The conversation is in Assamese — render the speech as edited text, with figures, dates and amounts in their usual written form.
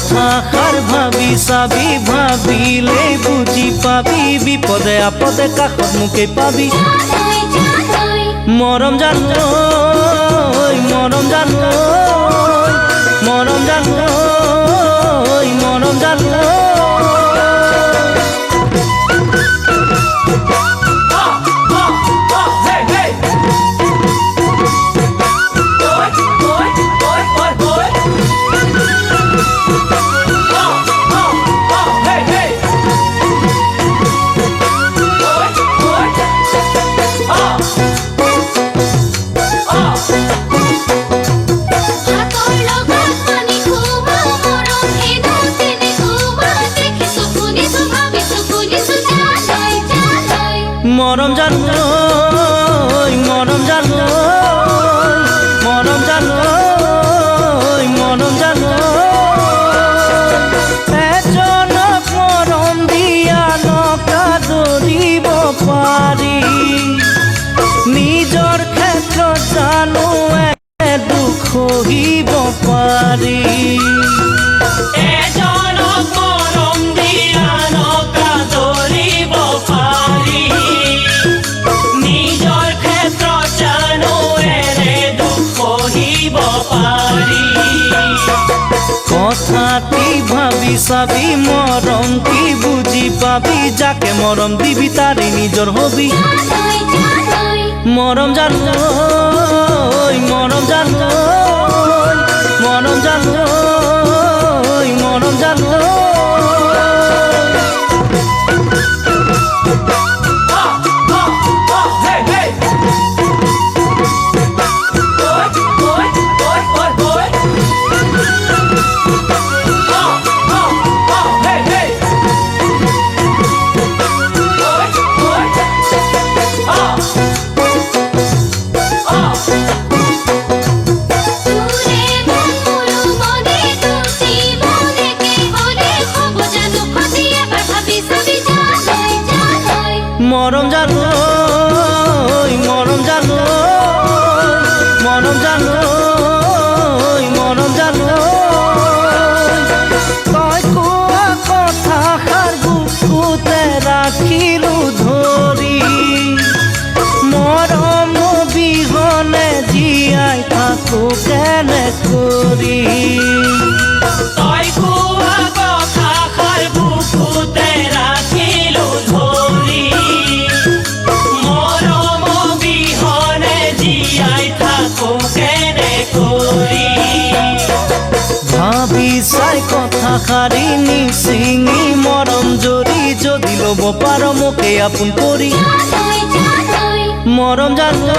কথাষাৰ ভাবি চাবি ভাবিলে বুজি পাবি বিপদে আপদে কাষত মোকে পাবি মৰম জানো মৰম জানো মৰম জানো মৰম জানো মৰম জানো মৰম জানো মৰম জানো মৰম জানো এজনক মৰম দিয়া নকা ধৰিব পাৰি নিজৰ ক্ষেত্ৰত জানো দুখ সহিব পাৰি কথাটি ভাবি চাবি মৰম কি বুজি পাবি যাকে মৰম দিবি তাৰি নিজৰ হবি মৰম জানো মৰম জানো মৰম জানো মৰম জানো মৰম জানো মৰম জানো মৰম জানো মৰম জানো তই কোৱা কথাষাৰ বুকুতে ৰাখিলো ধৰি মৰম বিহনে জীয়াই থাকো কেনে কৰি ভাবি চাই কথাষাৰি নিচিঙি মৰম জৰি যদি ল'ব পাৰ মোকে আপোন কৰি মৰম জানো